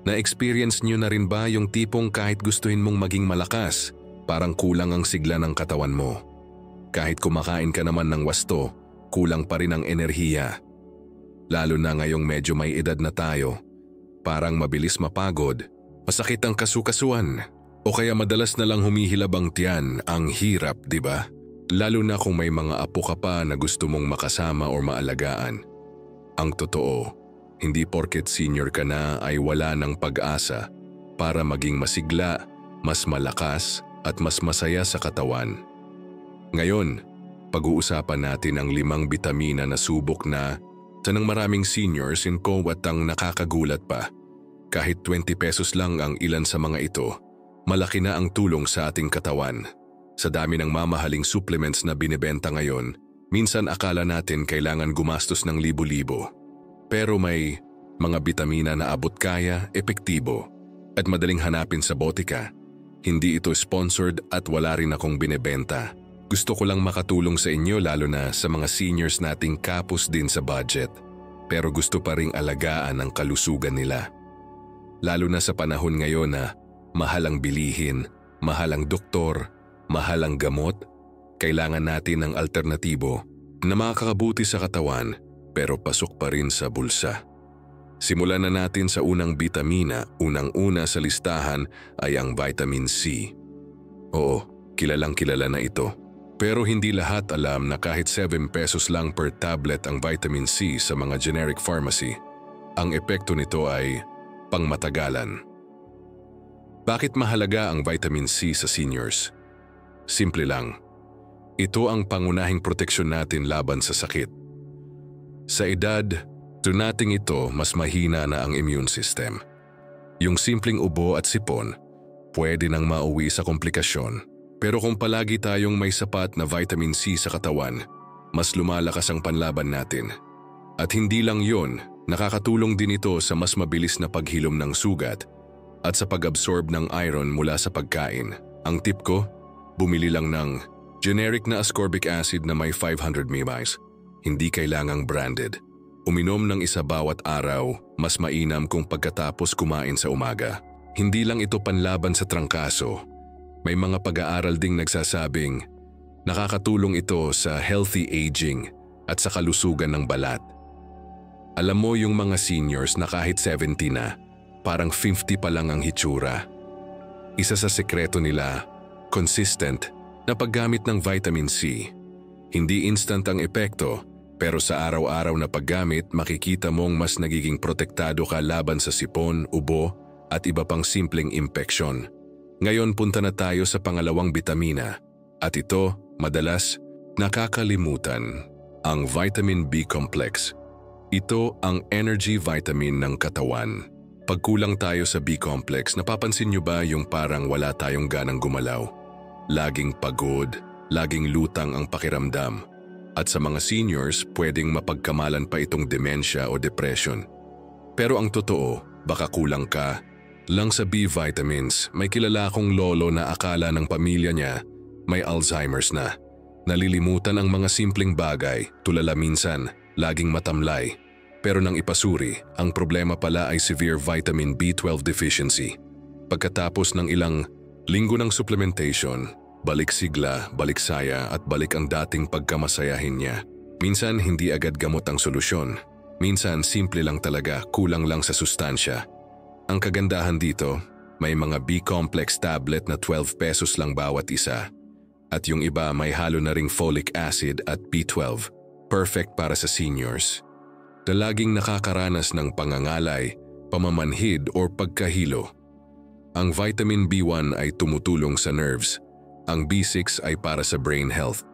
Na-experience nyo na rin ba yung tipong kahit gustuhin mong maging malakas, parang kulang ang sigla ng katawan mo? Kahit kumakain ka naman ng wasto, kulang pa rin ang enerhiya. Lalo na ngayong medyo may edad na tayo, parang mabilis mapagod, masakit ang kasukasuan, o kaya madalas na lang humihilab ang tiyan. Ang hirap, di ba? Lalo na kung may mga apo ka pa na gusto mong makasama o maalagaan. Ang totoo, hindi porket senior ka na ay wala ng pag-asa para maging masigla, mas malakas at mas masaya sa katawan. Ngayon, pag-uusapan natin ang 5 bitamina na subok na sa ng maraming seniors in at ang nakakagulat pa. Kahit 20 pesos lang ang ilan sa mga ito, malaki na ang tulong sa ating katawan. Sa dami ng mamahaling supplements na binibenta ngayon, minsan akala natin kailangan gumastos ng libo-libo. Pero may mga bitamina na abot kaya, epektibo, at madaling hanapin sa botika. Hindi ito sponsored at wala rin akong binibenta. Gusto ko lang makatulong sa inyo lalo na sa mga seniors nating kapos din sa budget. Pero gusto pa ring alagaan ang kalusugan nila. Lalo na sa panahon ngayon na mahal ang bilihin, mahal ang doktor, mahal ang gamot, kailangan natin ng alternatibo na makakabuti sa katawan pero pasok pa rin sa bulsa. Simulan na natin sa unang bitamina. Unang-una sa listahan ay ang vitamin C. Oo, kilalang kilala na ito. Pero hindi lahat alam na kahit 7 pesos lang per tablet ang vitamin C sa mga generic pharmacy, ang epekto nito ay pangmatagalan. Bakit mahalaga ang vitamin C sa seniors? Simple lang. Ito ang pangunahing proteksyon natin laban sa sakit. Sa edad, nating ito mas mahina na ang immune system. Yung simpleng ubo at sipon, pwede nang mauwi sa komplikasyon. Pero kung palagi tayong may sapat na vitamin C sa katawan, mas lumalakas ang panlaban natin. At hindi lang yon, nakakatulong din ito sa mas mabilis na paghilom ng sugat at sa pag-absorb ng iron mula sa pagkain. Ang tip ko, bumili lang ng generic na ascorbic acid na may 500 mg. Hindi kailangang branded. Uminom ng isa bawat araw, mas mainam kung pagkatapos kumain sa umaga. Hindi lang ito panlaban sa trangkaso. May mga pag-aaral ding nagsasabing nakakatulong ito sa healthy aging at sa kalusugan ng balat. Alam mo yung mga seniors na kahit 70 na, parang 50 pa lang ang hitsura. Isa sa sekreto nila, consistent na paggamit ng vitamin C. Hindi instant ang epekto, pero sa araw-araw na paggamit makikita mong mas nagiging protektado ka laban sa sipon, ubo at iba pang simpleng impeksyon. Ngayon punta na tayo sa pangalawang bitamina at ito madalas nakakalimutan, ang vitamin B complex. Ito ang energy vitamin ng katawan. Pag kulang tayo sa B complex, napapansin nyo ba yung parang wala tayong ganang gumalaw? Laging pagod, laging lutang ang pakiramdam. At sa mga seniors, pwedeng mapagkamalan pa itong dementia o depression. Pero ang totoo, baka kulang ka lang sa B vitamins. May kilala akong lolo na akala ng pamilya niya may Alzheimer's na. Nalilimutan ang mga simpleng bagay, tulala minsan, laging matamlay. Pero nang ipasuri, ang problema pala ay severe vitamin B12 deficiency. Pagkatapos ng ilang linggo ng supplementation, balik sigla, balik saya at balik ang dating pagkamasayahin niya. Minsan hindi agad gamot ang solusyon. Minsan simple lang talaga, kulang lang sa sustansya. Ang kagandahan dito, may mga B-complex tablet na 12 pesos lang bawat isa. At yung iba may halo na ring folic acid at B12. Perfect para sa seniors na laging nakakaranas ng pangangalay, pamamanhid o pagkahilo. Ang vitamin B1 ay tumutulong sa nerves, ang B6 ay para sa brain health,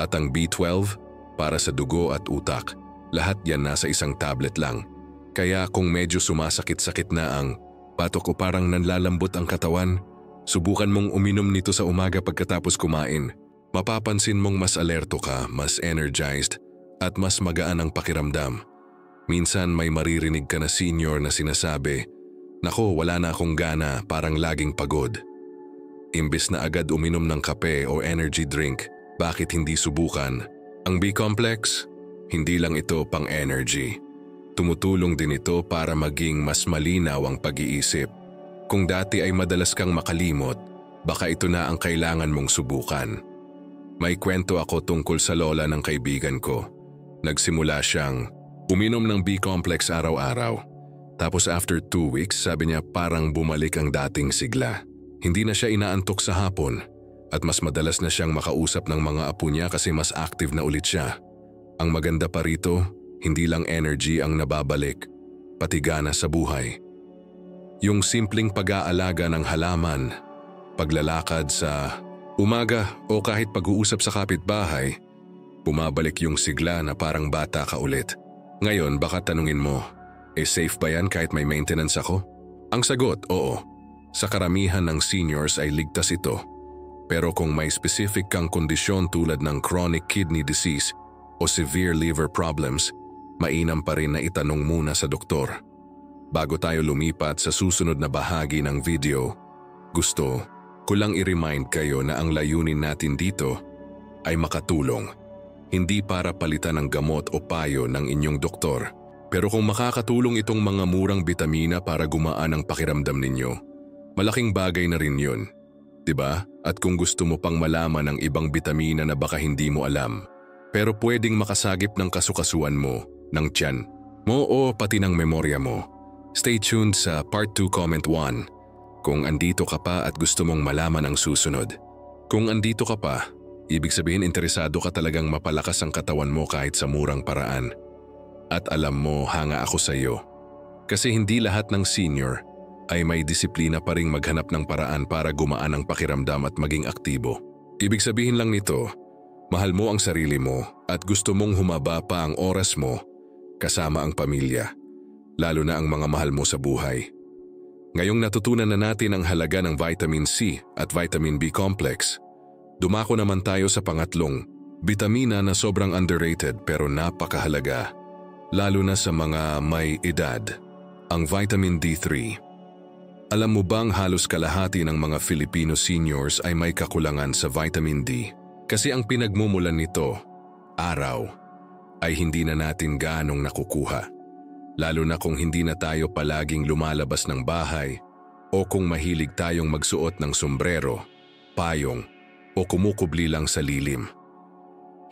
at ang B12 para sa dugo at utak. Lahat yan nasa isang tablet lang. Kaya kung medyo sumasakit-sakit na ang batok o parang nanlalambot ang katawan, subukan mong uminom nito sa umaga pagkatapos kumain. Mapapansin mong mas alerto ka, mas energized, at mas magaan ang pakiramdam. Minsan may maririnig ka na senior na sinasabi, "Nako, wala na akong gana, parang laging pagod." Imbes na agad uminom ng kape o energy drink, bakit hindi subukan? Ang B-complex, hindi lang ito pang energy. Tumutulong din ito para maging mas malinaw ang pag-iisip. Kung dati ay madalas kang makalimot, baka ito na ang kailangan mong subukan. May kwento ako tungkol sa lola ng kaibigan ko. Nagsimula siyang uminom ng B-complex araw-araw. Tapos after 2 weeks, sabi niya parang bumalik ang dating sigla. Hindi na siya inaantok sa hapon at mas madalas na siyang makausap ng mga apo niya kasi mas active na ulit siya. Ang maganda pa rito, hindi lang energy ang nababalik, pati gana sa buhay. Yung simpleng pag-aalaga ng halaman, paglalakad sa umaga o kahit pag-uusap sa kapitbahay, bumabalik yung sigla na parang bata ka ulit. Ngayon baka tanungin mo, safe ba yan kahit may maintenance ako? Ang sagot, oo. Sa karamihan ng seniors ay ligtas ito. Pero kung may specific kang kondisyon tulad ng chronic kidney disease o severe liver problems, mainam pa rin na itanong muna sa doktor. Bago tayo lumipat sa susunod na bahagi ng video, gusto ko lang i-remind kayo na ang layunin natin dito ay makatulong. Hindi para palitan ng gamot o payo ng inyong doktor. Pero kung makakatulong itong mga murang bitamina para gumaan ang pakiramdam ninyo, malaking bagay na rin yun. Diba? At kung gusto mo pang malaman ng ibang bitamina na baka hindi mo alam, pero pwedeng makasagip ng kasukasuan mo, ng tiyan mo o pati ng memorya mo, stay tuned sa Part 2 Comment 1 kung andito ka pa at gusto mong malaman ang susunod. Kung andito ka pa, ibig sabihin interesado ka talagang mapalakas ang katawan mo kahit sa murang paraan. At alam mo, hanga ako sa iyo. Kasi hindi lahat ng senior ay may disiplina pa ring maghanap ng paraan para gumaan ang pakiramdam at maging aktibo. Ibig sabihin lang nito, mahal mo ang sarili mo at gusto mong humaba pa ang oras mo kasama ang pamilya, lalo na ang mga mahal mo sa buhay. Ngayong natutunan na natin ang halaga ng vitamin C at vitamin B complex, dumako naman tayo sa pangatlong bitamina na sobrang underrated pero napakahalaga, lalo na sa mga may edad, ang vitamin D3. Alam mo bang halos kalahati ng mga Filipino seniors ay may kakulangan sa vitamin D? Kasi ang pinagmumulan nito, araw, ay hindi na natin gaanong nakukuha. Lalo na kung hindi na tayo palaging lumalabas ng bahay o kung mahilig tayong magsuot ng sombrero, payong o kumukubli lang sa lilim.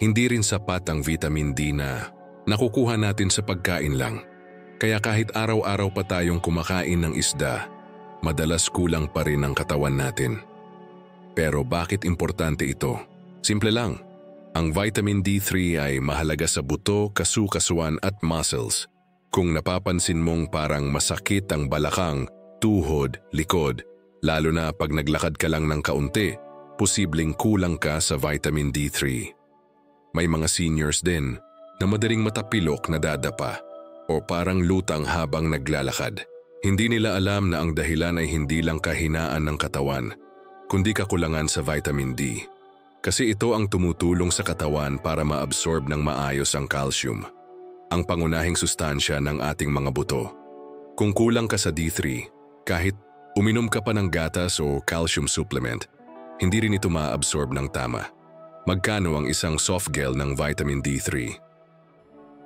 Hindi rin sapat ang vitamin D na nakukuha natin sa pagkain lang. Kaya kahit araw-araw pa tayong kumakain ng isda, madalas kulang pa rin ang katawan natin. Pero bakit importante ito? Simple lang. Ang vitamin D3 ay mahalaga sa buto, kasukasuan at muscles. Kung napapansin mong parang masakit ang balakang, tuhod, likod, lalo na pag naglakad ka lang ng kaunti, posibleng kulang ka sa vitamin D3. May mga seniors din na madaling matapilok na dadapa o parang lutang habang naglalakad. Hindi nila alam na ang dahilan ay hindi lang kahinaan ng katawan, kundi kakulangan sa vitamin D. Kasi ito ang tumutulong sa katawan para ma-absorb ng maayos ang calcium, ang pangunahing sustansya ng ating mga buto. Kung kulang ka sa D3, kahit uminom ka pa ng gatas o calcium supplement, hindi rin ito ma-absorb ng tama. Magkano ang isang soft gel ng vitamin D3?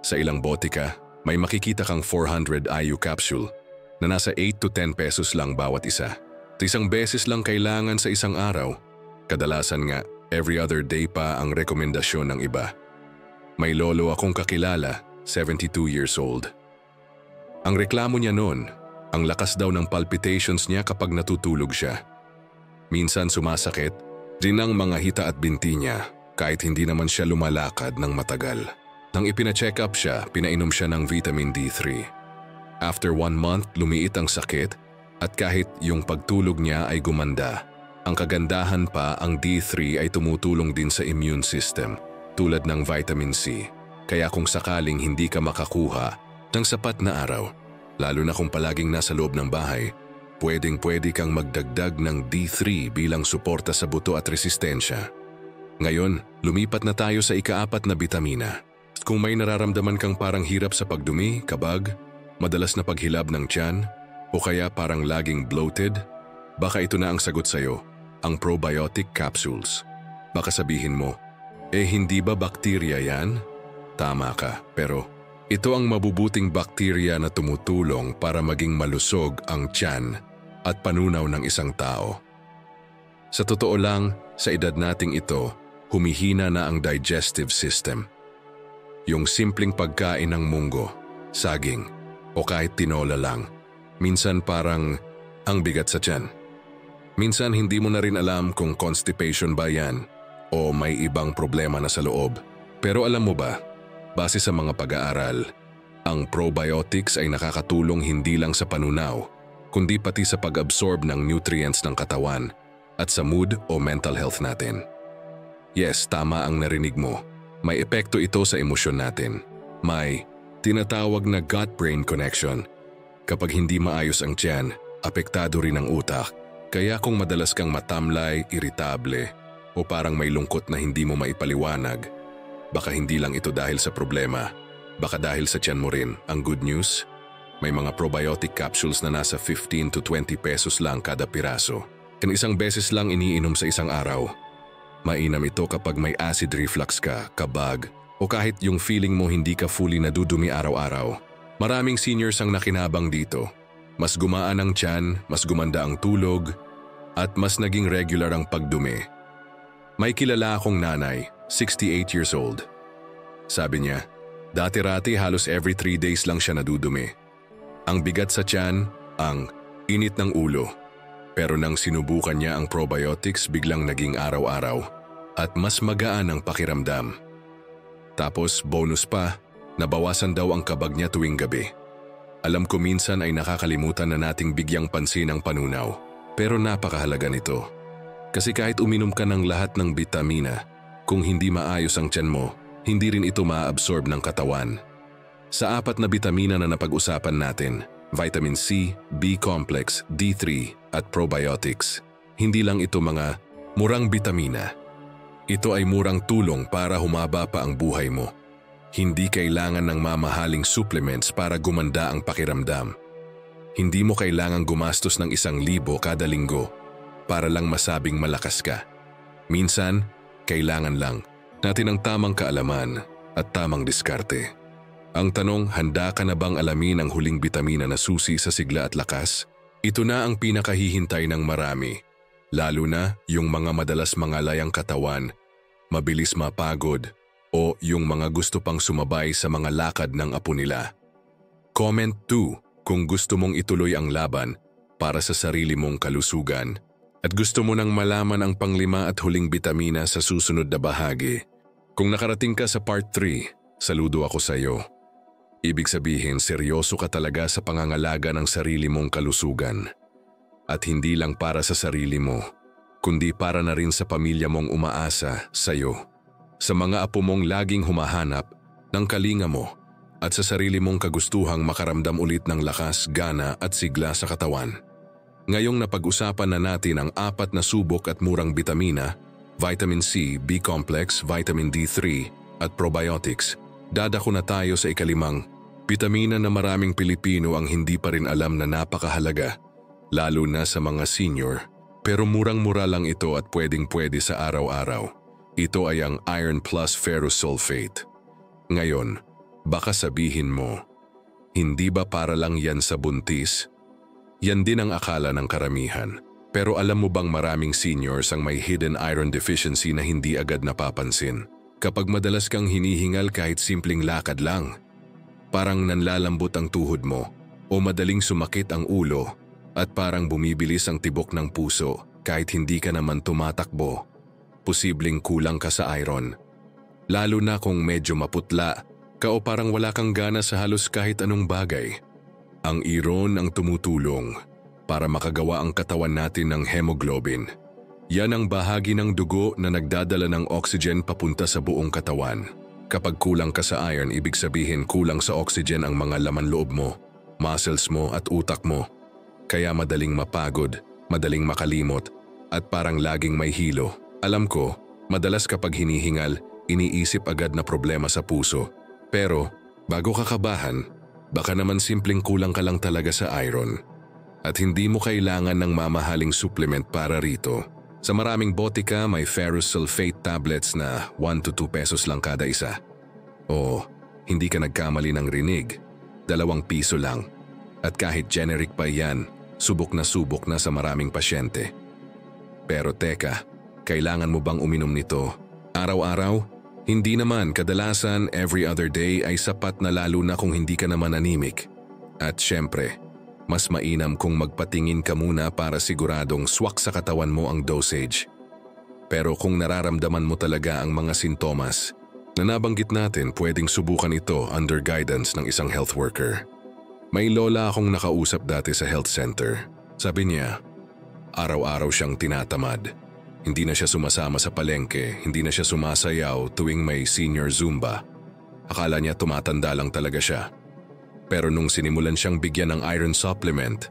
Sa ilang botika, may makikita kang 400 IU capsule na nasa 8 to 10 pesos lang bawat isa. Isang beses lang kailangan sa isang araw. Kadalasan nga, every other day pa ang rekomendasyon ng iba. May lolo akong kakilala, 72 years old. Ang reklamo niya noon, ang lakas daw ng palpitations niya kapag natutulog siya. Minsan sumasakit din ang mga hita at binti niya kahit hindi naman siya lumalakad ng matagal. Nang ipina-check up siya, pinainom siya ng vitamin D3. After 1 month, lumiit ang sakit at kahit yung pagtulog niya ay gumanda. Ang kagandahan pa, ang D3 ay tumutulong din sa immune system tulad ng vitamin C. Kaya kung sakaling hindi ka makakuha ng sapat na araw, lalo na kung palaging nasa loob ng bahay, pwedeng-pwede kang magdagdag ng D3 bilang suporta sa buto at resistensya. Ngayon, lumipat na tayo sa ika-4 na bitamina. Kung may nararamdaman kang parang hirap sa pagdumi, kabag, madalas na paghilab ng tiyan, o kaya parang laging bloated, baka ito na ang sagot sa'yo, ang probiotic capsules. Baka sabihin mo, hindi ba bakterya yan? Tama ka, pero Ito ang mabubuting bakterya na tumutulong para maging malusog ang tiyan at panunaw ng isang tao. Sa totoo lang, sa edad nating ito, humihina na ang digestive system. Yung simpleng pagkain ng munggo, saging, o kahit tinola lang, minsan parang ang bigat sa tiyan. Minsan hindi mo na rin alam kung constipation ba yan o may ibang problema na sa loob. Pero alam mo ba, base sa mga pag-aaral, ang probiotics ay nakakatulong hindi lang sa panunaw, kundi pati sa pag-absorb ng nutrients ng katawan at sa mood o mental health natin. Yes, tama ang narinig mo. May epekto ito sa emosyon natin. May tinatawag na gut-brain connection. Kapag hindi maayos ang tiyan, apektado rin ang utak. Kaya kung madalas kang matamlay, iritable, o parang may lungkot na hindi mo maipaliwanag, baka hindi lang ito dahil sa problema, baka dahil sa tiyan mo rin. Ang good news, may mga probiotic capsules na nasa 15 to 20 pesos lang kada piraso. Isang beses lang iniinom sa isang araw. Mainam ito kapag may acid reflux ka, kabag, o kahit yung feeling mo hindi ka fully nadudumi araw-araw. Maraming seniors ang nakinabang dito. Mas gumaan ang tiyan, mas gumanda ang tulog, at mas naging regular ang pagdumi. May kilala akong nanay, 68 years old. Sabi niya, dati-rati halos every 3 days lang siya nadudumi. Ang bigat sa tiyan, ang init ng ulo. Pero nang sinubukan niya ang probiotics, biglang naging araw-araw at mas magaan ang pakiramdam. Tapos bonus pa, nabawasan daw ang kabag niya tuwing gabi. Alam ko minsan ay nakakalimutan na nating bigyang pansin ang panunaw, pero napakahalaga nito. Kasi kahit uminom ka ng lahat ng bitamina, kung hindi maayos ang tiyan mo, hindi rin ito ma-absorb ng katawan. Sa 4 na bitamina na napag-usapan natin, vitamin C, B-complex, D3 at probiotics, hindi lang ito mga murang bitamina. Ito ay murang tulong para humaba pa ang buhay mo. Hindi kailangan ng mamahaling supplements para gumanda ang pakiramdam. Hindi mo kailangang gumastos ng 1,000 kada linggo para lang masabing malakas ka. Minsan, kailangan lang natin ang tamang kaalaman at tamang diskarte. Ang tanong, handa ka na bang alamin ang huling bitamina na susi sa sigla at lakas? Ito na ang pinakahihintay ng marami, lalo na yung mga madalas mangalay ang katawan, mabilis mapagod, o yung mga gusto pang sumabay sa mga lakad ng apo nila. Comment 2 kung gusto mong ituloy ang laban para sa sarili mong kalusugan at gusto mo nang malaman ang pang-5 at huling bitamina sa susunod na bahagi. Kung nakarating ka sa part 3, saludo ako sa iyo. Ibig sabihin, seryoso ka talaga sa pangangalaga ng sarili mong kalusugan. At hindi lang para sa sarili mo, kundi para na rin sa pamilya mong umaasa sa iyo. Sa mga apo mong laging humahanap ng kalinga mo at sa sarili mong kagustuhang makaramdam ulit ng lakas, gana at sigla sa katawan. Ngayong napag-usapan na natin ang 4 na subok at murang bitamina, vitamin C, B-complex, vitamin D3 at probiotics, dadako na tayo sa ika-5 bitamina na maraming Pilipino ang hindi pa rin alam na napakahalaga, lalo na sa mga senior. Pero murang-mura lang ito at pwedeng-pwede sa araw-araw. Ito ay ang Iron Plus Ferrous Sulfate. Ngayon, baka sabihin mo, hindi ba para lang yan sa buntis? Yan din ang akala ng karamihan. Pero alam mo bang maraming seniors ang may hidden iron deficiency na hindi agad napapansin? Kapag madalas kang hinihingal kahit simpleng lakad lang, parang nanlalambot ang tuhod mo o madaling sumakit ang ulo at parang bumibilis ang tibok ng puso kahit hindi ka naman tumatakbo, posibleng kulang ka sa iron. Lalo na kung medyo maputla ka o parang wala kang gana sa halos kahit anong bagay. Ang iron ang tumutulong para makagawa ang katawan natin ng hemoglobin. Yan ang bahagi ng dugo na nagdadala ng oxygen papunta sa buong katawan. Kapag kulang ka sa iron, ibig sabihin kulang sa oxygen ang mga laman loob mo, muscles mo at utak mo. Kaya madaling mapagod, madaling makalimot, at parang laging may hilo. Alam ko, madalas kapag hinihingal, iniisip agad na problema sa puso. Pero, bago ka kabahan, baka naman simpleng kulang ka lang talaga sa iron. At hindi mo kailangan ng mamahaling supplement para rito. Sa maraming botika, may ferrous sulfate tablets na 1 to 2 pesos lang kada isa. O hindi ka nagkamali ng rinig, 2 piso lang. At kahit generic pa yan, subok na sa maraming pasyente. Pero teka, kailangan mo bang uminom nito araw-araw? Hindi naman, kadalasan every other day ay sapat na, lalo na kung hindi ka naman anemic. At syempre, mas mainam kung magpatingin ka muna para siguradong swak sa katawan mo ang dosage. Pero kung nararamdaman mo talaga ang mga sintomas na nabanggit natin, pwedeng subukan ito under guidance ng isang health worker. May lola akong nakausap dati sa health center. Sabi niya, araw-araw siyang tinatamad. Hindi na siya sumasama sa palengke, hindi na siya sumasayaw tuwing may senior Zumba. Akala niya tumatanda lang talaga siya. Pero nung sinimulan siyang bigyan ng iron supplement,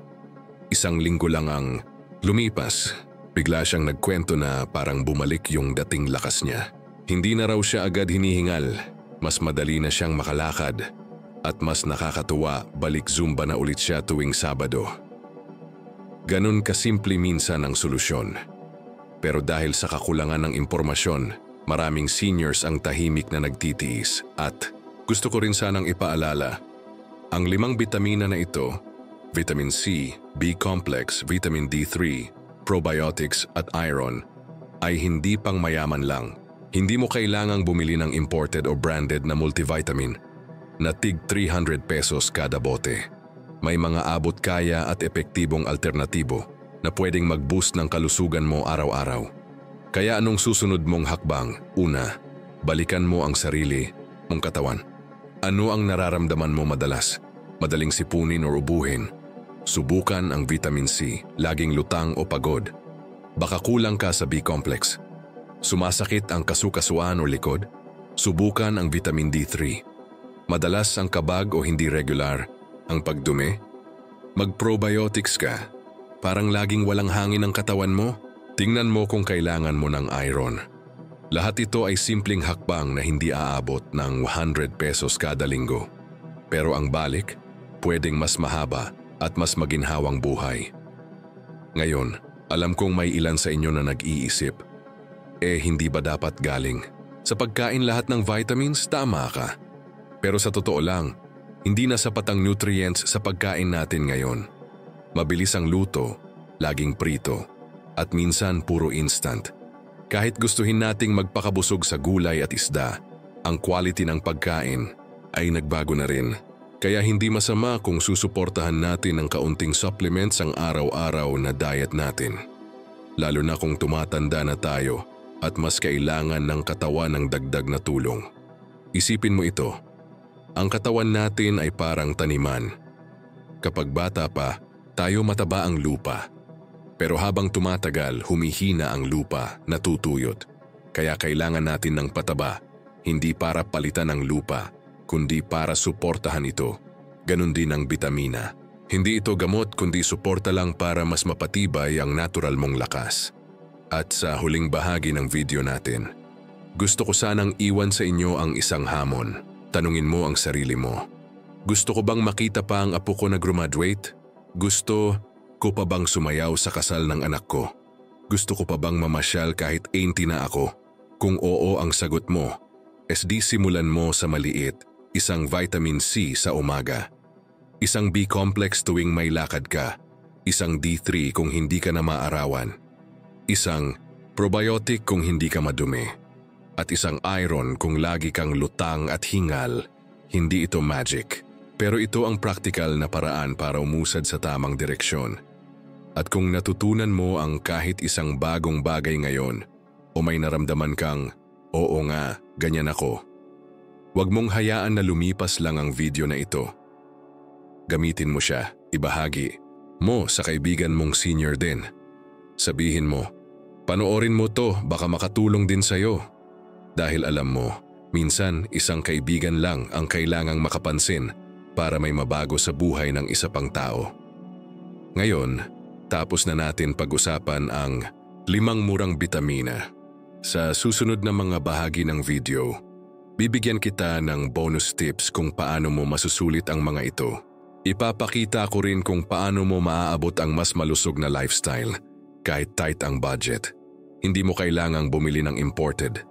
1 linggo lang ang lumipas. Bigla siyang nagkwento na parang bumalik yung dating lakas niya. Hindi na raw siya agad hinihingal, mas madali na siyang makalakad. At mas nakakatuwa, balik Zumba na ulit siya tuwing Sabado. Ganun kasimple minsan ang solusyon. Pero dahil sa kakulangan ng impormasyon, maraming seniors ang tahimik na nagtitiis. At gusto ko rin sanang ipaalala, ang 5 bitamina na ito, vitamin C, B-complex, vitamin D3, probiotics at iron, ay hindi pang mayaman lang. Hindi mo kailangang bumili ng imported o branded na multivitamin na tig 300 pesos kada bote. May mga abot kaya at epektibong alternatibo na pwedeng mag-boost ng kalusugan mo araw-araw. Kaya anong susunod mong hakbang? Una, balikan mo ang sarili mong katawan. Ano ang nararamdaman mo madalas? Madaling sipunin o ubuhin? Subukan ang vitamin C, laging lutang o pagod. Baka kulang ka sa B-complex. Sumasakit ang kasukasuan o likod? Subukan ang vitamin D3. Madalas ang kabag o hindi regular ang pagdumi? Mag-probiotics ka. Parang laging walang hangin ang katawan mo? Tingnan mo kung kailangan mo ng iron. Lahat ito ay simpleng hakbang na hindi aabot ng 100 pesos kada linggo. Pero ang balik, pwedeng mas mahaba at mas maginhawang buhay. Ngayon, alam kong may ilan sa inyo na nag-iisip, hindi ba dapat galing sa pagkain lahat ng vitamins? Tama ka. Pero sa totoo lang, hindi na sapat ang nutrients sa pagkain natin ngayon. Mabilis ang luto, laging prito, at minsan puro instant. Kahit gustuhin nating magpakabusog sa gulay at isda, ang quality ng pagkain ay nagbago na rin. Kaya hindi masama kung susuportahan natin ng kaunting supplements ang araw-araw na diet natin. Lalo na kung tumatanda na tayo at mas kailangan ng katawan ng dagdag na tulong. Isipin mo ito. Ang katawan natin ay parang taniman. Kapag bata pa, tayo mataba ang lupa. Pero habang tumatagal, humihina ang lupa, natutuyot. Kaya kailangan natin ng pataba, hindi para palitan ang lupa, kundi para suportahan ito. Ganon din ang bitamina. Hindi ito gamot kundi suporta lang para mas mapatibay ang natural mong lakas. At sa huling bahagi ng video natin, gusto ko sanang iwan sa inyo ang isang hamon. Tanungin mo ang sarili mo. Gusto ko bang makita pa ang apo ko na graduate? Gusto ko pa bang sumayaw sa kasal ng anak ko? Gusto ko pa bang mamasyal kahit 80 na ako? Kung oo ang sagot mo, SD simulan mo sa maliit, 1 vitamin C sa umaga, 1 B-complex tuwing may lakad ka, 1 D3 kung hindi ka na maarawan, 1 probiotic kung hindi ka madumi, at 1 iron kung lagi kang lutang at hingal. Hindi ito magic, pero ito ang practical na paraan para umusad sa tamang direksyon. At kung natutunan mo ang kahit isang bagong bagay ngayon, o may naramdaman kang, oo nga, ganyan ako, huwag mong hayaan na lumipas lang ang video na ito. Gamitin mo siya, ibahagi mo sa kaibigan mong senior din. Sabihin mo, panoorin mo to, baka makatulong din sa'yo. Dahil alam mo, minsan 1 kaibigan lang ang kailangang makapansin para may mabago sa buhay ng isa pang tao. Ngayon, tapos na natin pag-usapan ang 5 murang bitamina. Sa susunod na mga bahagi ng video, bibigyan kita ng bonus tips kung paano mo masusulit ang mga ito. Ipapakita ko rin kung paano mo maaabot ang mas malusog na lifestyle kahit tight ang budget. Hindi mo kailangang bumili ng imported.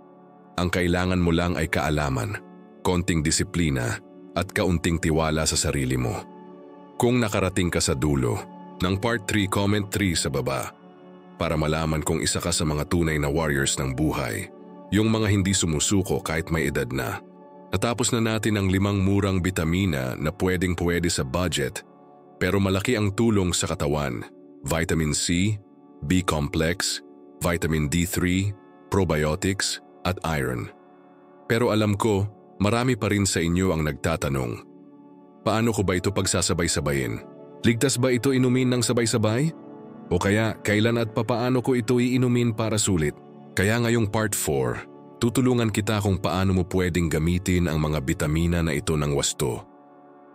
Ang kailangan mo lang ay kaalaman, konting disiplina, at kaunting tiwala sa sarili mo. Kung nakarating ka sa dulo, ng Part 3 comment 3 sa baba para malaman kung isa ka sa mga tunay na warriors ng buhay, yung mga hindi sumusuko kahit may edad na. Natapos na natin ang 5 murang bitamina na pwede sa budget pero malaki ang tulong sa katawan: vitamin C, B-complex, vitamin D3, probiotics, at iron. Pero alam ko, marami pa rin sa inyo ang nagtatanong, paano ko ba ito pagsasabay-sabayin? Ligtas ba ito inumin ng sabay-sabay? O kaya kailan at papaano ko ito iinumin para sulit? Kaya ngayong Part 4, tutulungan kita kung paano mo pwedeng gamitin ang mga bitamina na ito ng wasto.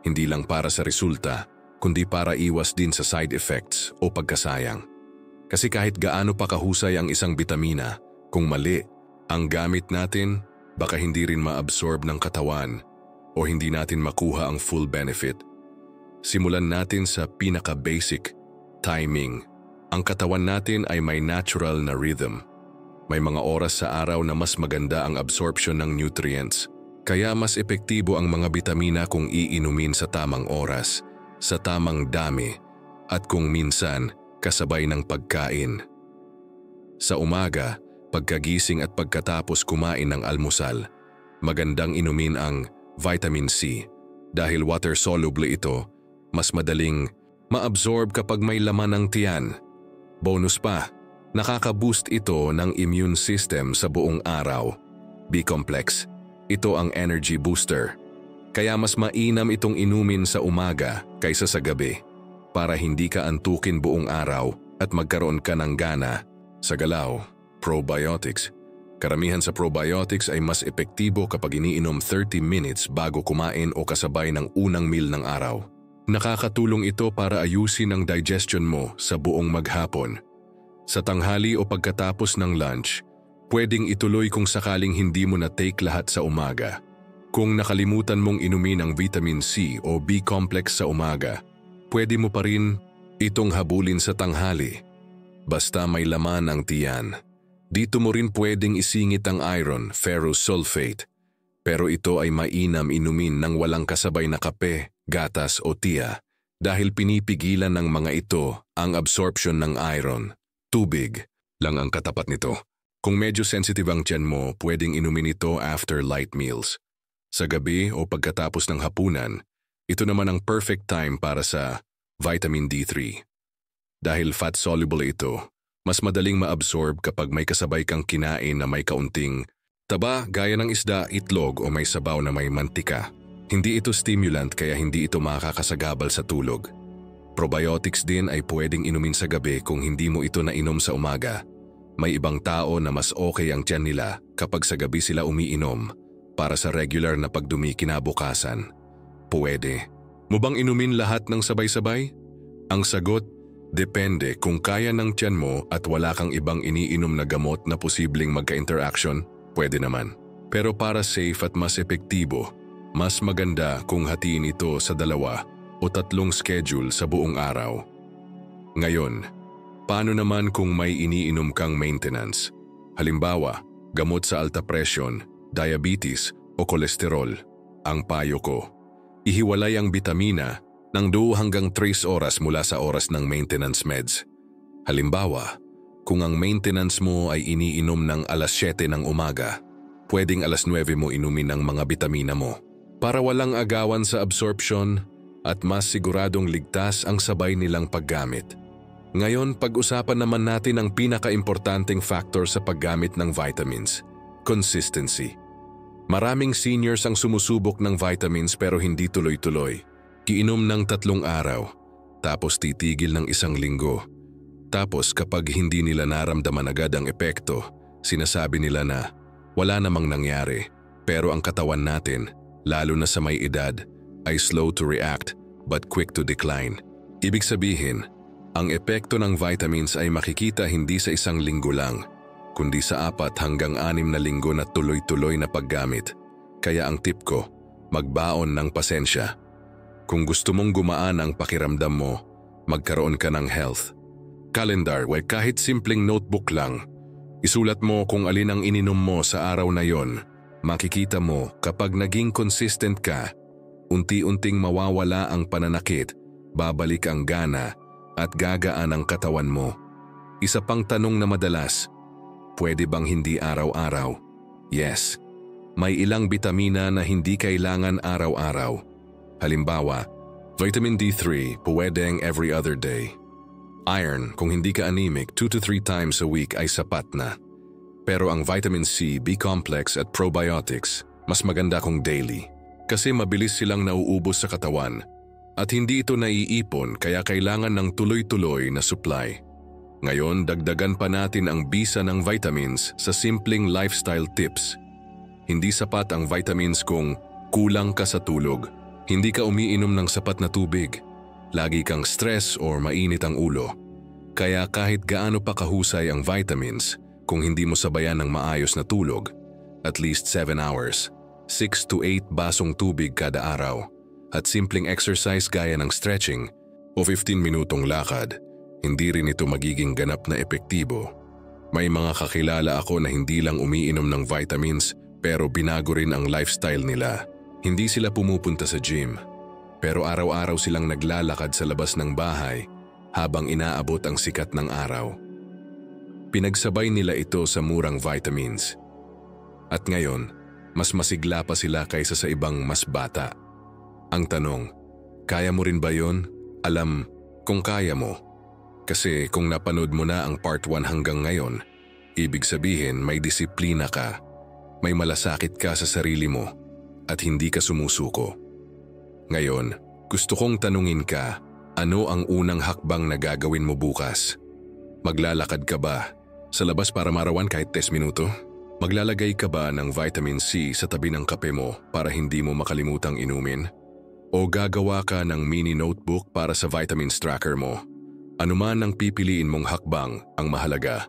Hindi lang para sa resulta, kundi para iwas din sa side effects o pagkasayang. Kasi kahit gaano pa kahusay ang isang bitamina, kung mali ang gamit natin, baka hindi rin ma-absorb ng katawan o hindi natin makuha ang full benefit. Simulan natin sa pinaka-basic, timing. Ang katawan natin ay may natural na rhythm. May mga oras sa araw na mas maganda ang absorption ng nutrients. Kaya mas epektibo ang mga bitamina kung iinumin sa tamang oras, sa tamang dami, at kung minsan kasabay ng pagkain. Sa umaga, pagkagising at pagkatapos kumain ng almusal, magandang inumin ang vitamin C dahil water-soluble ito, mas madaling ma-absorb kapag may laman ng tiyan. Bonus pa, nakaka-boost ito ng immune system sa buong araw. B-complex, ito ang energy booster. Kaya mas mainam itong inumin sa umaga kaysa sa gabi para hindi ka antukin buong araw at magkaroon ka ng gana sa galaw. Probiotics. Karamihan sa probiotics ay mas epektibo kapag iniinom 30 minutes bago kumain o kasabay ng unang meal ng araw. Nakakatulong ito para ayusin ang digestion mo sa buong maghapon. Sa tanghali o pagkatapos ng lunch, pwedeng ituloy kung sakaling hindi mo na-take lahat sa umaga. Kung nakalimutan mong inumin ang vitamin C o B-complex sa umaga, pwede mo pa rin itong habulin sa tanghali. Basta may laman ang tiyan. Dito mo rin pwedeng isingit ang iron, ferrous sulfate. Pero ito ay mainam inumin ng walang kasabay na kape, gatas o tiya dahil pinipigilan ng mga ito ang absorption ng iron. Tubig lang ang katapat nito. Kung medyo sensitive ang tiyan mo, pwedeng inumin ito after light meals. Sa gabi o pagkatapos ng hapunan, ito naman ang perfect time para sa vitamin D3. Dahil fat-soluble ito, mas madaling ma-absorb kapag may kasabay kang kinain na may kaunting taba gaya ng isda, itlog o may sabaw na may mantika. Hindi ito stimulant kaya hindi ito makakasagabal sa tulog. Probiotics din ay pwedeng inumin sa gabi kung hindi mo ito nainom sa umaga. May ibang tao na mas okay ang tiyan nila kapag sa gabi sila umiinom para sa regular na pagdumi kinabukasan. Pwede. Mo bang inumin lahat ng sabay-sabay? Ang sagot, depende kung kaya ng tiyan mo at wala kang ibang iniinom na gamot na posibleng magka-interaction, pwede naman. Pero para safe at mas epektibo, mas maganda kung hatiin ito sa 2 o 3 schedule sa buong araw. Ngayon, paano naman kung may iniinom kang maintenance? Halimbawa, gamot sa alta presyon, diabetes o kolesterol. Ang payo ko, ihiwalay ang bitamina ng 2 hanggang 3 oras mula sa oras ng maintenance meds. Halimbawa, kung ang maintenance mo ay iniinom ng alas 7 ng umaga, pwedeng alas 9 mo inumin ang mga bitamina mo para walang agawan sa absorption at mas siguradong ligtas ang sabay nilang paggamit. Ngayon, pag-usapan naman natin ang pinaka-importanting factor sa paggamit ng vitamins, consistency. Maraming seniors ang sumusubok ng vitamins pero hindi tuloy-tuloy. Iinom ng 3 araw, tapos titigil ng 1 linggo. Tapos kapag hindi nila naramdaman agad ang epekto, sinasabi nila na wala namang nangyari. Pero ang katawan natin, lalo na sa may edad, ay slow to react but quick to decline. Ibig sabihin, ang epekto ng vitamins ay makikita hindi sa 1 linggo lang, kundi sa 4 hanggang 6 na linggo na tuloy-tuloy na paggamit. Kaya ang tip ko, magbaon ng pasensya. Kung gusto mong gumaan ang pakiramdam mo, magkaroon ka ng health calendar o kahit simpleng notebook lang. Isulat mo kung alin ang ininom mo sa araw na yon Makikita mo kapag naging consistent ka, unti-unting mawawala ang pananakit, babalik ang gana at gagaan ang katawan mo. Isa pang tanong na madalas, pwede bang hindi araw-araw? Yes. May ilang bitamina na hindi kailangan araw-araw. Halimbawa, vitamin D3 pwedeng every other day. Iron, kung hindi ka anemic, 2 to 3 times a week ay sapat na. Pero ang vitamin C, B-complex at probiotics, mas maganda kung daily. Kasi mabilis silang nauubos sa katawan at hindi ito naiipon kaya kailangan ng tuloy-tuloy na supply. Ngayon, dagdagan pa natin ang bisa ng vitamins sa simpleng lifestyle tips. Hindi sapat ang vitamins kung kulang ka sa tulog, hindi ka umiinom ng sapat na tubig, lagi kang stress or mainit ang ulo. Kaya kahit gaano pa kahusay ang vitamins, kung hindi mo sabayan ng maayos na tulog, at least 7 hours, 6 to 8 basong tubig kada araw, at simpleng exercise gaya ng stretching o 15 minutong lakad, hindi rin ito magiging ganap na epektibo. May mga kakilala ako na hindi lang umiinom ng vitamins pero binago rin ang lifestyle nila. Hindi sila pumupunta sa gym, pero araw-araw silang naglalakad sa labas ng bahay habang inaabot ang sikat ng araw. Pinagsabay nila ito sa murang vitamins. At ngayon, mas masigla pa sila kaysa sa ibang mas bata. Ang tanong, kaya mo rin ba yon? Alam kung kaya mo. Kasi kung napanood mo na ang part 1 hanggang ngayon, ibig sabihin may disiplina ka, may malasakit ka sa sarili mo, at hindi ka sumusuko. Ngayon, gusto kong tanungin ka, ano ang unang hakbang na gagawin mo bukas? Maglalakad ka ba sa labas para marawan kahit 10 minuto? Maglalagay ka ba ng vitamin C sa tabi ng kape mo para hindi mo makalimutang inumin? O gagawa ka ng mini notebook para sa vitamins tracker mo? Ano man ang pipiliin mong hakbang, ang mahalaga,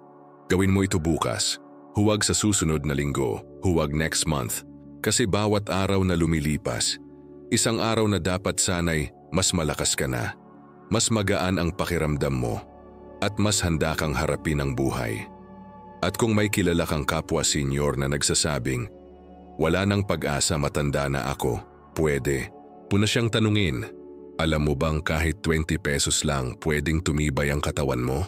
gawin mo ito bukas. Huwag sa susunod na linggo, huwag next month. Kasi bawat araw na lumilipas, isang araw na dapat sanay mas malakas ka na, mas magaan ang pakiramdam mo, at mas handa kang harapin ang buhay. At kung may kilala kang kapwa senior na nagsasabing, wala nang pag-asa, matanda na ako, pwede, puna siyang tanungin, alam mo bang kahit 20 pesos lang pwedeng tumibay ang katawan mo?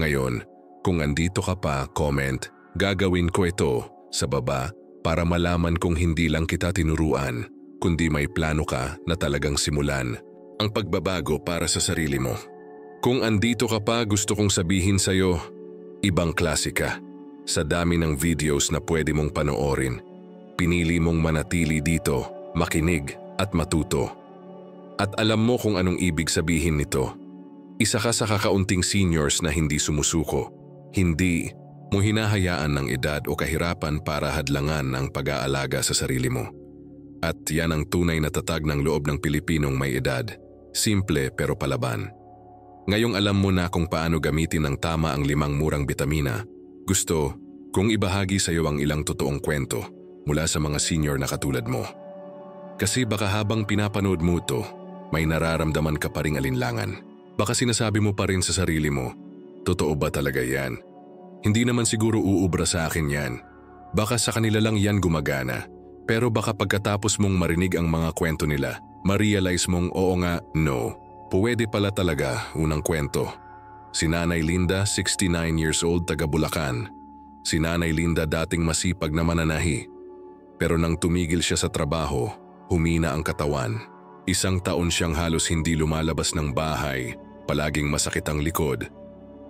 Ngayon, kung andito ka pa, comment, gagawin ko ito sa baba para malaman kung hindi lang kita tinuruan, kundi may plano ka na talagang simulan ang pagbabago para sa sarili mo. Kung andito ka pa, gusto kong sabihin sa'yo, ibang klase ka. Sa dami ng videos na pwede mong panoorin, pinili mong manatili dito, makinig at matuto. At alam mo kung anong ibig sabihin nito. Isa ka sa kakaunting seniors na hindi sumusuko. Hindi mo hinahayaan ng edad o kahirapan para hadlangan ang pag-aalaga sa sarili mo. At yan ang tunay na tatag ng loob ng Pilipinong may edad. Simple pero palaban. Ngayong alam mo na kung paano gamitin ng tama ang 5 murang bitamina, gusto kong ibahagi sa iyo ang ilang totoong kwento mula sa mga senior na katulad mo. Kasi baka habang pinapanood mo ito, may nararamdaman ka pa ring alinlangan. Baka sinasabi mo pa rin sa sarili mo, totoo ba talaga yan? Hindi naman siguro uubra sa akin yan. Baka sa kanila lang yan gumagana. Pero baka pagkatapos mong marinig ang mga kwento nila, ma-realize mong oo nga, no. Pwede pala talaga, unang kwento. Si Nanay Linda, 69 years old, taga Bulacan. Si Nanay Linda dating masipag na mananahi. Pero nang tumigil siya sa trabaho, humina ang katawan. 1 taon siyang halos hindi lumalabas ng bahay, palaging masakit ang likod,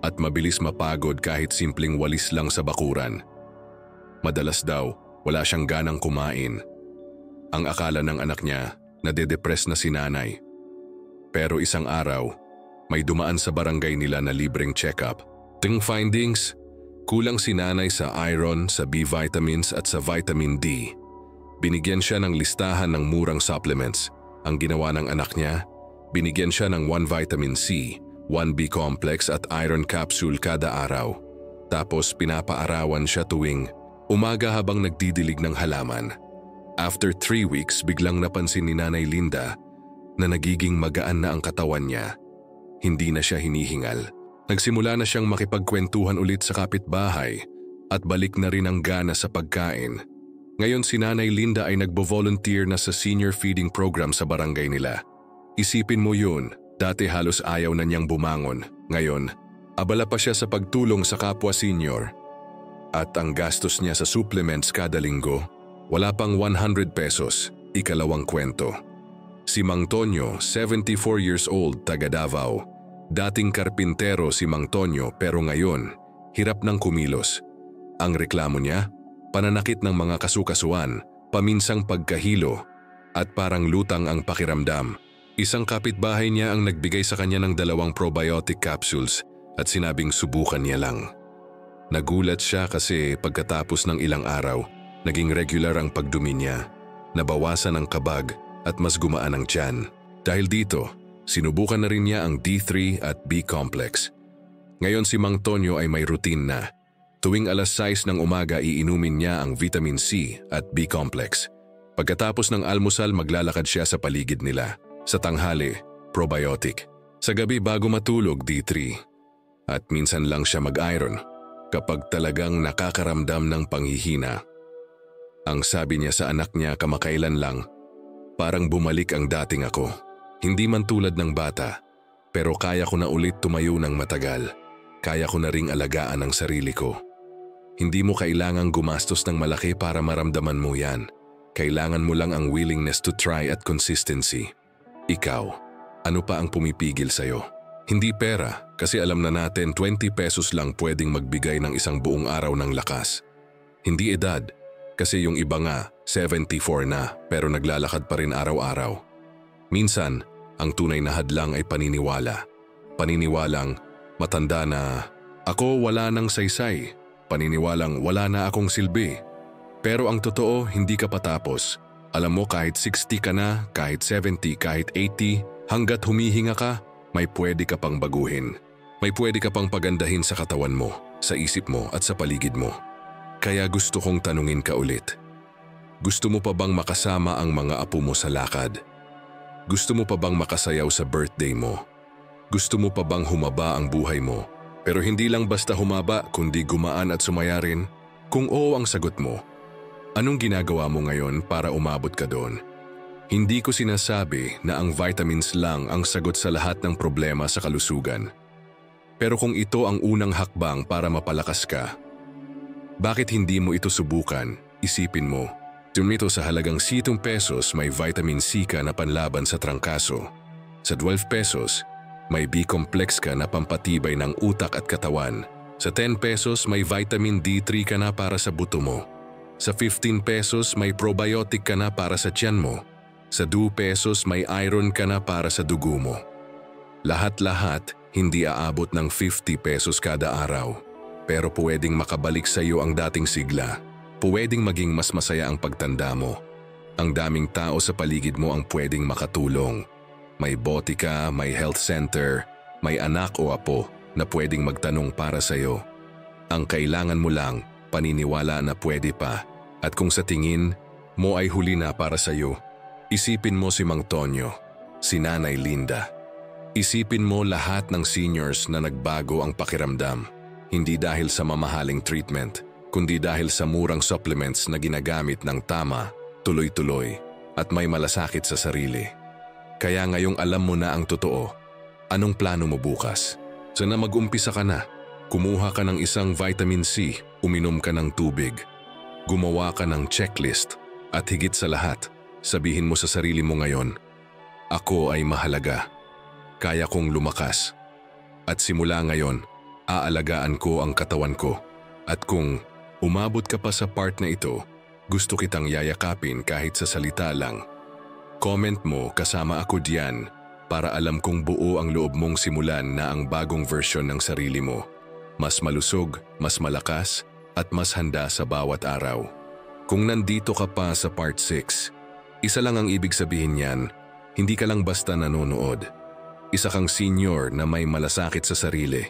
at mabilis mapagod kahit simpleng walis lang sa bakuran. Madalas daw, wala siyang ganang kumain. Ang akala ng anak niya, nade-depress na si nanay. Pero isang araw, may dumaan sa barangay nila na libreng check-up. Ting findings, kulang si nanay sa iron, sa B vitamins at sa vitamin D. Binigyan siya ng listahan ng murang supplements. Ang ginawa ng anak niya, binigyan siya ng 1 vitamin C, 1 B complex at iron capsule kada araw. Tapos pinapaarawan siya tuwing umaga habang nagdidilig ng halaman. After 3 weeks, biglang napansin ni Nanay Linda na nagiging magaan na ang katawan niya. Hindi na siya hinihingal. Nagsimula na siyang makipagkwentuhan ulit sa kapitbahay at balik na rin ang gana sa pagkain. Ngayon si Nanay Linda ay nagbo-volunteer na sa senior feeding program sa barangay nila. Isipin mo yun, dati halos ayaw na niyang bumangon. Ngayon, abala pa siya sa pagtulong sa kapwa senior. At ang gastos niya sa supplements kada linggo, wala pang 100 pesos, ikalawang kwento. Si Mang Tonyo, 74 years old, taga Davao. Dating karpintero si Mang Tonyo pero ngayon, hirap ng kumilos. Ang reklamo niya, pananakit ng mga kasukasuan, paminsang pagkahilo, at parang lutang ang pakiramdam. Isang kapitbahay niya ang nagbigay sa kanya ng 2 probiotic capsules at sinabing subukan niya lang. Nagulat siya kasi pagkatapos ng ilang araw, naging regular ang pagdumi niya, nabawasan ang kabag at mas gumaan ang tiyan. Dahil dito, sinubukan na rin niya ang D3 at B-complex. Ngayon si Mang Tonyo ay may routine na. Tuwing alas 6 ng umaga iinumin niya ang vitamin C at B-complex. Pagkatapos ng almusal maglalakad siya sa paligid nila. Sa tanghali, probiotic. Sa gabi bago matulog, D3. At minsan lang siya mag-iron kapag talagang nakakaramdam ng panghihina. Ang sabi niya sa anak niya kamakailan lang, parang bumalik ang dating ako. Hindi man tulad ng bata, pero kaya ko na ulit tumayo ng matagal. Kaya ko na ring alagaan ang sarili ko. Hindi mo kailangang gumastos ng malaki para maramdaman mo yan. Kailangan mo lang ang willingness to try at consistency. Ikaw, ano pa ang pumipigil sa'yo? Hindi pera, kasi alam na natin 20 pesos lang pwedeng magbigay ng isang buong araw ng lakas. Hindi edad, kasi yung iba nga 74 na pero naglalakad pa rin araw-araw. Minsan, ang tunay na hadlang ay paniniwala. Paniniwalang matanda na ako wala nang saysay. Paniniwalang wala na akong silbi. Pero ang totoo, hindi ka patapos. Alam mo kahit 60 ka na, kahit 70, kahit 80, hanggat humihinga ka, may pwede ka pang baguhin. May pwede ka pang pagandahin sa katawan mo, sa isip mo at sa paligid mo. Kaya gusto kong tanungin ka ulit. Gusto mo pa bang makasama ang mga apo mo sa lakad? Gusto mo pa bang makasayaw sa birthday mo? Gusto mo pa bang humaba ang buhay mo? Pero hindi lang basta humaba kundi gumaan at sumaya rin. Kung oo ang sagot mo, anong ginagawa mo ngayon para umabot ka doon? Hindi ko sinasabi na ang vitamins lang ang sagot sa lahat ng problema sa kalusugan. Pero kung ito ang unang hakbang para mapalakas ka, bakit hindi mo ito subukan? Isipin mo, tumito sa halagang 7 pesos may vitamin C ka na panlaban sa trangkaso. Sa 12 pesos, may B-complex ka na pampatibay ng utak at katawan. Sa 10 pesos may vitamin D3 ka na para sa buto mo. Sa 15 pesos may probiotic ka na para sa tiyan mo. Sa 2 pesos may iron ka na para sa dugo mo. Lahat-lahat hindi aabot ng 50 pesos kada araw. Pero pwedeng makabalik sa iyo ang dating sigla. Pwedeng maging mas masaya ang pagtanda mo. Ang daming tao sa paligid mo ang pwedeng makatulong. May botika, may health center, may anak o apo na pwedeng magtanong para sa iyo. Ang kailangan mo lang, paniniwala na pwede pa. At kung sa tingin mo ay huli na para sa iyo, isipin mo si Mang Tonyo, si Nanay Linda. Isipin mo lahat ng seniors na nagbago ang pakiramdam. Hindi dahil sa mamahaling treatment, kundi dahil sa murang supplements na ginagamit ng tama, tuloy-tuloy, at may malasakit sa sarili. Kaya ngayong alam mo na ang totoo, anong plano mo bukas? Sana mag-umpisa ka na. Kumuha ka ng isang vitamin C, uminom ka ng tubig. Gumawa ka ng checklist at higit sa lahat, sabihin mo sa sarili mo ngayon, ako ay mahalaga. Kaya kong lumakas. At simula ngayon, aalagaan ko ang katawan ko. At kung umabot ka pa sa part na ito, gusto kitang yayakapin kahit sa salita lang. Comment mo kasama ako diyan para alam kong buo ang loob mong simulan na ang bagong version ng sarili mo. Mas malusog, mas malakas, at mas handa sa bawat araw. Kung nandito ka pa sa part 6, isa lang ang ibig sabihin niyan, hindi ka lang basta nanonood. Isa kang senior na may malasakit sa sarili,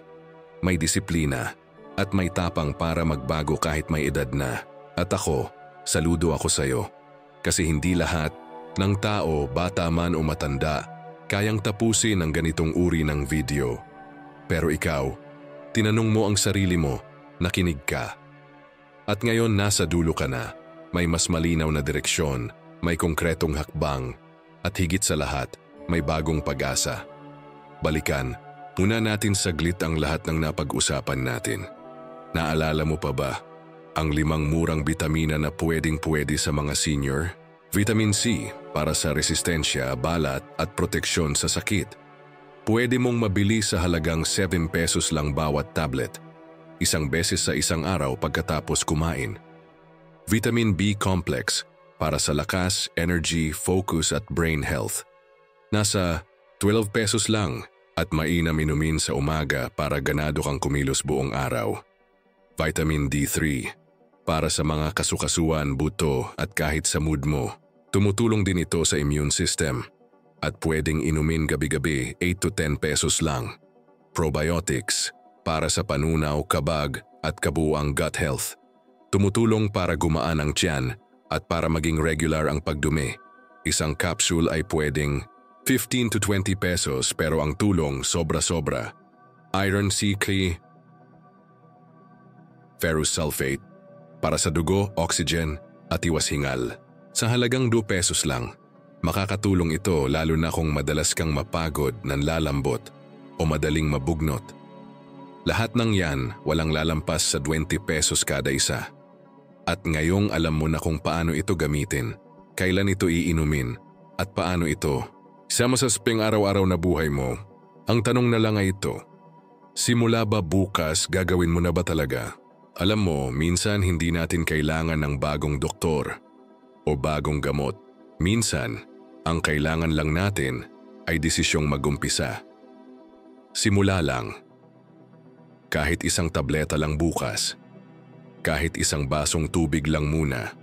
may disiplina, at may tapang para magbago kahit may edad na. At ako, saludo ako sa'yo. Kasi hindi lahat ng tao, bata man o matanda, kayang tapusin ang ganitong uri ng video. Pero ikaw, tinanong mo ang sarili mo, nakinig ka. At ngayon nasa dulo ka na. may mas malinaw na direksyon, may konkretong hakbang, at higit sa lahat, may bagong pag-asa. Balikan, muna natin saglit ang lahat ng napag-usapan natin. Naalala mo pa ba ang 5 murang bitamina na pwedeng-pwede sa mga senior? Vitamin C para sa resistensya, balat at proteksyon sa sakit. Pwede mong mabili sa halagang 7 pesos lang bawat tablet, 1 beses sa isang araw pagkatapos kumain. Vitamin B complex para sa lakas, energy, focus at brain health. Nasa 12 pesos lang at mainam inumin sa umaga para ganado kang kumilos buong araw. Vitamin D3 para sa mga kasukasuan, buto at kahit sa mood mo. Tumutulong din ito sa immune system at pwedeng inumin gabi-gabi, 8 to 10 pesos lang. Probiotics para sa panunaw, kabag at kabuuang gut health. Tumutulong para gumaan ang tiyan at para maging regular ang pagdumi. Isang capsule ay pwedeng 15 to 20 pesos pero ang tulong sobra-sobra. Iron C, ferrous sulfate para sa dugo, oxygen at iwas hingal. Sa halagang 2 pesos lang, makakatulong ito lalo na kung madalas kang mapagod, nanlalambot o madaling mabugnot. Lahat ng yan walang lalampas sa 20 pesos kada isa. At ngayong alam mo na kung paano ito gamitin, kailan ito iinumin at paano ito isama sa pang-araw-araw na buhay mo, ang tanong na lang ay ito, simula ba bukas gagawin mo na ba talaga? Alam mo, minsan hindi natin kailangan ng bagong doktor o bagong gamot. Minsan, ang kailangan lang natin ay desisyong mag-umpisa. Simula lang. Kahit isang tableta lang bukas. Kahit isang basong tubig lang muna.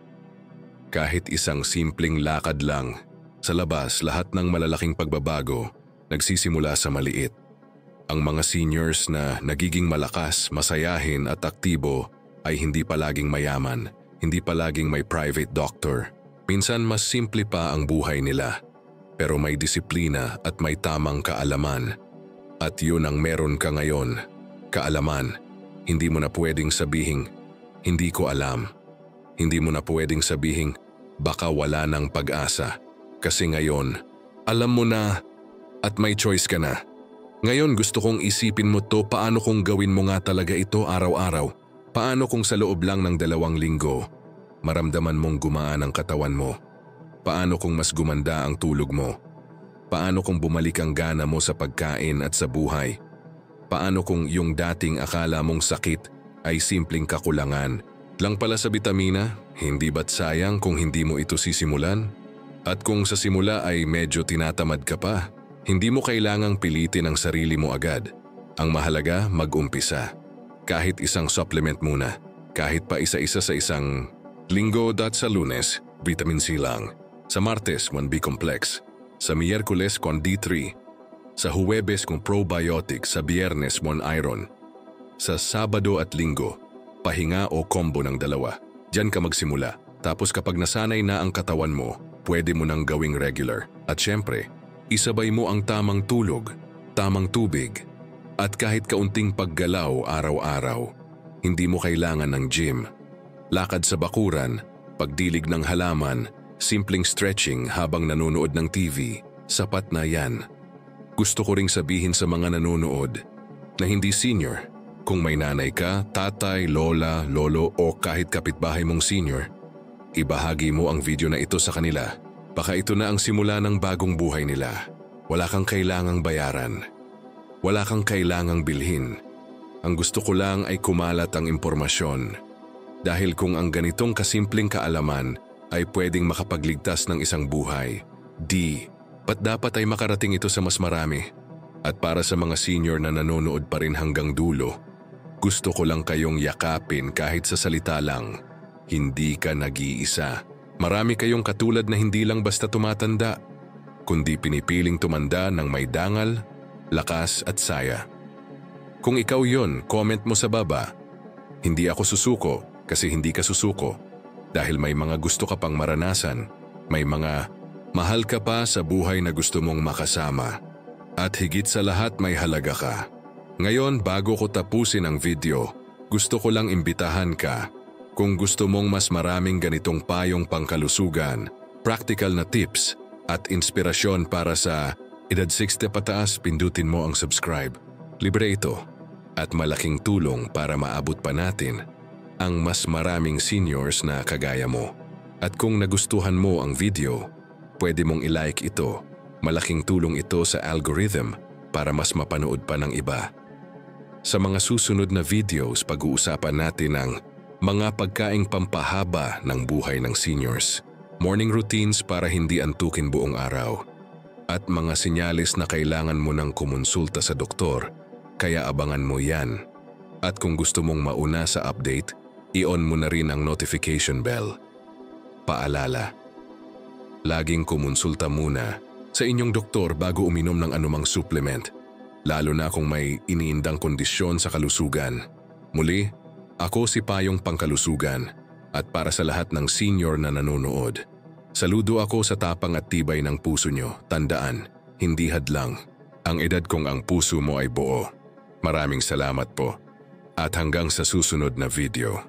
Kahit isang simpleng lakad lang. Sa labas, lahat ng malalaking pagbabago nagsisimula sa maliit. Ang mga seniors na nagiging malakas, masayahin at aktibo ay hindi palaging mayaman, hindi palaging may private doctor. Minsan mas simple pa ang buhay nila, pero may disiplina at may tamang kaalaman. At yun ang meron ka ngayon, kaalaman. Hindi mo na pwedeng sabihing, hindi ko alam. Hindi mo na pwedeng sabihing, baka wala ng pag-asa. Kasi ngayon, alam mo na at may choice ka na. Ngayon gusto kong isipin mo to, paano kung gawin mo nga talaga ito araw-araw? Paano kung sa loob lang ng 2 linggo, maramdaman mong gumaan ang katawan mo? Paano kung mas gumanda ang tulog mo? Paano kung bumalik ang gana mo sa pagkain at sa buhay? Paano kung yung dating akala mong sakit ay simpleng kakulangan lang pala sa bitamina? Hindi ba't sayang kung hindi mo ito sisimulan? At kung sa simula ay medyo tinatamad ka pa, hindi mo kailangang pilitin ang sarili mo agad. Ang mahalaga, mag-umpisa. Kahit isang supplement muna. Kahit pa isa-isa sa isang linggo. Sa Lunes, vitamin C lang. Sa Martes, 1B complex. Sa Miyerkules, con D3. Sa Huwebes, kung probiotic. Sa Biyernes, 1 iron. Sa Sabado at Linggo, pahinga o combo ng 2. Diyan ka magsimula. Tapos kapag nasanay na ang katawan mo, pwede mo nang gawing regular. At syempre, isabay mo ang tamang tulog, tamang tubig, at kahit kaunting paggalaw araw-araw. Hindi mo kailangan ng gym. Lakad sa bakuran, pagdilig ng halaman, simpleng stretching habang nanonood ng TV, sapat na yan. Gusto ko ring sabihin sa mga nanonood na hindi senior, kung may nanay ka, tatay, lola, lolo o kahit kapitbahay mong senior, ibahagi mo ang video na ito sa kanila. Baka ito na ang simula ng bagong buhay nila. Wala kang kailangang bayaran. Wala kang kailangang bilhin. Ang gusto ko lang ay kumalat ang impormasyon. Dahil kung ang ganitong kasimpleng kaalaman ay pwedeng makapagligtas ng isang buhay, ba't dapat ay makarating ito sa mas marami? At para sa mga senior na nanonood pa rin hanggang dulo, gusto ko lang kayong yakapin kahit sa salita lang. Hindi ka nag-iisa. Marami kayong katulad na hindi lang basta tumatanda, kundi pinipiling tumanda ng may dangal, lakas at saya. Kung ikaw yon, comment mo sa baba. Hindi ako susuko kasi hindi ka susuko. Dahil may mga gusto ka pang maranasan, may mga mahal ka pa sa buhay na gusto mong makasama. At higit sa lahat may halaga ka. Ngayon bago ko tapusin ang video, gusto ko lang imbitahan ka. Kung gusto mong mas maraming ganitong payong pangkalusugan, practical na tips at inspirasyon para sa edad 60 pataas, pindutin mo ang subscribe. Libre ito at malaking tulong para maabot pa natin ang mas maraming seniors na kagaya mo. At kung nagustuhan mo ang video, pwede mong i-like ito. Malaking tulong ito sa algorithm para mas mapanood pa ng iba. Sa mga susunod na videos, pag-uusapan natin ang mga pagkaing pampahaba ng buhay ng seniors, morning routines para hindi antukin buong araw, at mga sinyalis na kailangan mo ng kumonsulta sa doktor, kaya abangan mo yan. At kung gusto mong mauna sa update, i-on mo na rin ang notification bell. Paalala, laging kumonsulta muna sa inyong doktor bago uminom ng anumang supplement, lalo na kung may iniindang kondisyon sa kalusugan. Muli, ako si Payong Pangkalusugan at para sa lahat ng senior na nanonood, saludo ako sa tapang at tibay ng puso nyo. Tandaan, hindi hadlang ang edad kung ang puso mo ay buo. Maraming salamat po at hanggang sa susunod na video.